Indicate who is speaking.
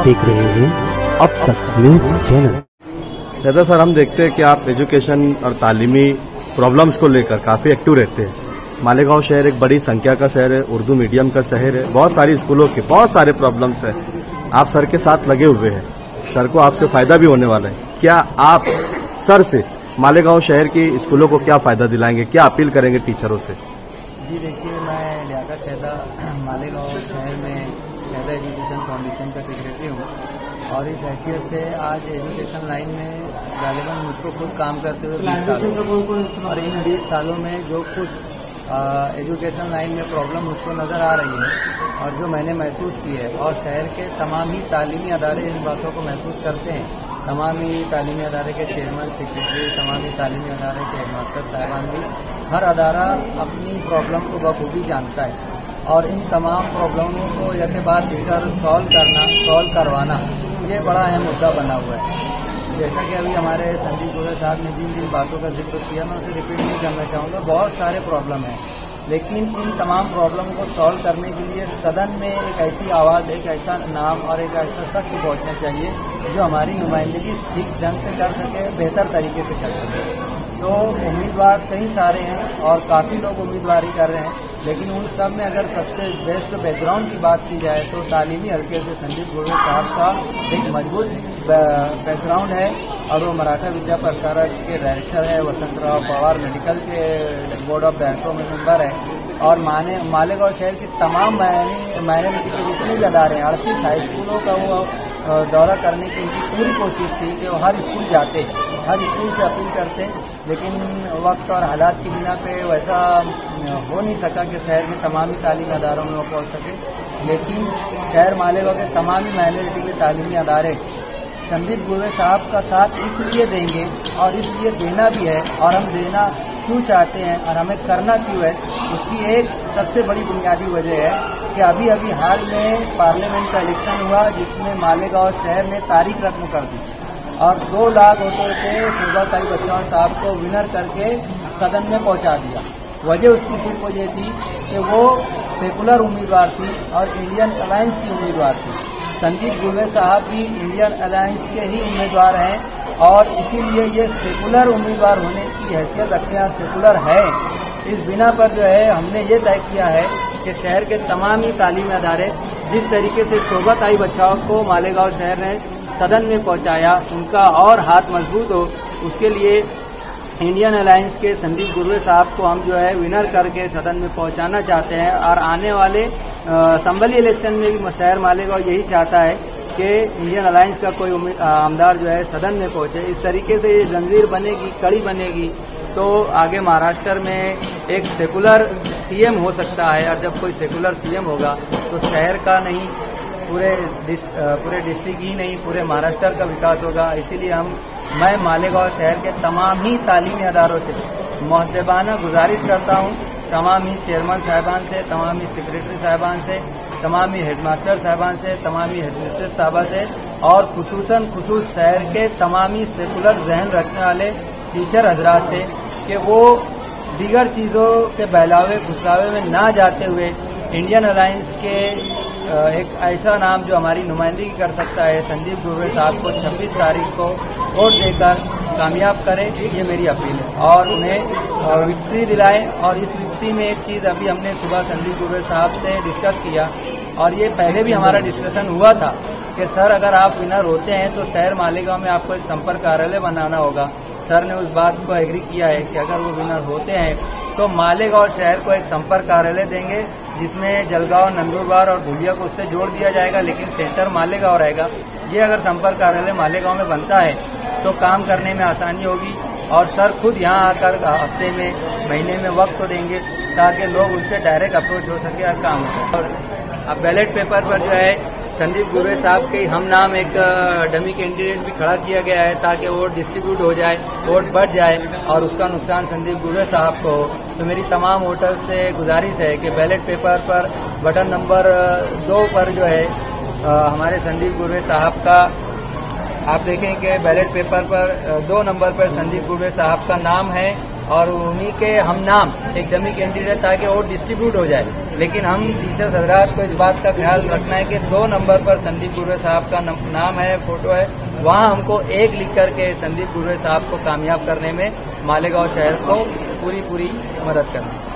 Speaker 1: देख रहे हैं अब तक न्यूज चैनल।
Speaker 2: सैदा सर, हम देखते हैं कि आप एजुकेशन और तालीमी प्रॉब्लम्स को लेकर काफी एक्टिव रहते हैं। मालेगांव शहर एक बड़ी संख्या का शहर है, उर्दू मीडियम का शहर है, बहुत सारी स्कूलों के बहुत सारे प्रॉब्लम्स है। आप सर के साथ लगे हुए हैं, सर को आपसे फायदा भी होने वाला है। क्या आप सर से मालेगांव शहर की स्कूलों को क्या फायदा दिलाएंगे, क्या अपील करेंगे टीचरों से?
Speaker 3: जी देखिए, मैं लियाकत शहदा मालेगांव शहर में शहदा एजुकेशन फाउंडेशन का सेक्रेटरी हूँ और इस हैसियत से आज एजुकेशन लाइन में गालिबन मुझको खुद काम करते हुए 20 साल और इन 20 सालों में जो कुछ एजुकेशन लाइन में प्रॉब्लम मुझको नज़र आ रही है और जो मैंने महसूस की है, और शहर के तमाम ही तालीमी अदारे इन बातों को महसूस करते हैं। तमाम ही तालीमी अदारे के चेयरमैन, सेक्रेटरी, तमाम ही तालीमी अदारे के हेडमास्टर साहिबान भी, हर अदारा अपनी प्रॉब्लम को बखूबी जानता है और इन तमाम प्रॉब्लमों को यके बाद लेकर सॉल्व करवाना ये बड़ा अहम मुद्दा बना हुआ है। जैसा कि अभी हमारे संदीप गोयल साहब ने जिन बातों का जिक्र किया, मैं उसे रिपीट नहीं करना चाहूँगा। बहुत सारे प्रॉब्लम हैं, लेकिन इन तमाम प्रॉब्लम को सॉल्व करने के लिए सदन में एक ऐसी आवाज़, एक ऐसा नाम और एक ऐसा शख्स पहुंचना चाहिए जो हमारी नुमाइंदगी ठीक ढंग से कर सके, बेहतर तरीके से कर सके। तो उम्मीदवार कई सारे हैं और काफ़ी लोग उम्मीदवारी कर रहे हैं, लेकिन उन सब में अगर सबसे बेस्ट बैकग्राउंड की बात की जाए तो तालीमी हल्के से संदीप गोयल साहब का एक मजबूत बैकग्राउंड है और वो मराठा विद्या प्रसारक के डायरेक्टर है, वसंतराव पवार मेडिकल के बोर्ड ऑफ डायरेक्टरों में मेंबर है और मालेगांव शहर की तमाम माइनॉरिटी के जितने भी अदारे हैं, 38 हाई स्कूलों का वो दौरा करने की उनकी पूरी कोशिश थी कि वो हर स्कूल जाते, हर स्कूल से अपील करते, लेकिन वक्त और हालात की बिना पे वैसा हो नहीं सका कि शहर के तमाम ही तालीमी अदारों में वो पहुँच सके। लेकिन शहर मालेगांव के तमाम ही माइनॉरिटी के तालीमी अदारे संदीप गोयल साहब का साथ इसलिए देंगे और इसलिए देना भी है, और हम देना क्यों चाहते हैं और हमें करना क्यों है, उसकी एक सबसे बड़ी बुनियादी वजह है कि अभी अभी हाल में पार्लियामेंट का इलेक्शन हुआ जिसमें मालेगांव शहर ने तारीख रकम कर दी और 2 लाख वोटों से शोभा ताई बच्चन साहब को विनर करके सदन में पहुंचा दिया। वजह उसकी सिर्फ ये थी कि वो सेकुलर उम्मीदवार थी और इंडियन अलायंस की उम्मीदवार थी। संदीप गोयल साहब भी इंडियन अलायंस के ही उम्मीदवार हैं और इसीलिए ये सेकुलर उम्मीदवार होने की हैसियत रखते हैं, सेकुलर है। इस बिना पर जो है हमने ये तय किया है कि शहर के तमाम ही तालीमी अदारे जिस तरीके से शोभा ताई बच्चाओं को मालेगांव शहर ने सदन में पहुंचाया, उनका और हाथ मजबूत हो, उसके लिए इंडियन अलायंस के संदीप गोयल साहब को हम जो है विनर करके सदन में पहुंचाना चाहते हैं और आने वाले संभली इलेक्शन में भी शहर मालेगांव यही चाहता है कि इंडियन अलायंस का कोई आमदार जो है सदन में पहुंचे। इस तरीके से ये जंजीर बनेगी, कड़ी बनेगी, तो आगे महाराष्ट्र में एक सेकुलर सीएम हो सकता है और जब कोई सेकुलर सीएम होगा तो शहर का नहीं, पूरे डिस्ट्रिक्ट ही नहीं, पूरे महाराष्ट्र का विकास होगा। इसीलिए मैं मालेगांव शहर के तमाम ही तालीमी अदारों से मुअद्दबाना गुजारिश करता हूँ, तमाम ही चेयरमैन साहिबान से, तमाम ही सेक्रेटरी साहिबान से, तमाम ही हेडमास्टर साहिबान से, तमाम ही हेडमिस्ट्रेस साहबा से और खुसूसन शहर के तमाम ही सेकुलर जहन रखने वाले टीचर हजरात से कि वो दीगर चीज़ों के बहलावे फुसलावे में ना जाते हुए इंडियन अलायंस के एक ऐसा नाम जो हमारी नुमाइंदगी कर सकता है, संदीप गोयल साहब को 26 तारीख को वोट देकर कामयाब करें, ये मेरी अपील है और उन्हें विक्ट्री दिलाएं। और इस विक्ट्री में एक चीज़ अभी हमने सुबह संदीप गोयल साहब से डिस्कस किया और ये पहले भी हमारा डिस्कशन हुआ था कि सर अगर आप विनर होते हैं तो शहर मालेगांव में आपको एक संपर्क कार्यालय बनाना होगा। सर ने उस बात को एग्री किया है कि अगर वो विनर होते हैं तो मालेगांव शहर को एक संपर्क कार्यालय देंगे जिसमें जलगांव, नंदुरबार और धुलिया को उससे जोड़ दिया जाएगा, लेकिन सेंटर मालेगांव रहेगा। ये अगर संपर्क कार्यालय मालेगांव में बनता है तो काम करने में आसानी होगी और सर खुद यहाँ आकर हफ्ते में, महीने में वक्त तो देंगे ताकि लोग उनसे डायरेक्ट अप्रोच हो सके और काम हो सके। और अब बैलेट पेपर पर जो है संदीप गोयल साहब के हम नाम एक डमी कैंडिडेट भी खड़ा किया गया है ताकि वोट डिस्ट्रीब्यूट हो जाए, वोट बढ़ जाए और उसका नुकसान संदीप गोयल साहब को हो। तो मेरी तमाम वोटर्स से गुजारिश है कि बैलेट पेपर पर बटन नंबर 2 पर जो है हमारे संदीप गोयल साहब का आप देखें कि बैलेट पेपर पर 2 नंबर पर संदीप गोयल साहब का नाम है और उन्हीं के हम नाम एक डमी कैंडिडेट ताकि वोट डिस्ट्रीब्यूट हो जाए। लेकिन हम टीचर्स हजरात को इस बात का ख्याल रखना है कि 2 नंबर पर संदीप गुर्वे साहब का नाम है, फोटो है, वहाँ हमको 1 लिख करके संदीप गुर्वे साहब को कामयाब करने में मालेगांव शहर को पूरी मदद करना है।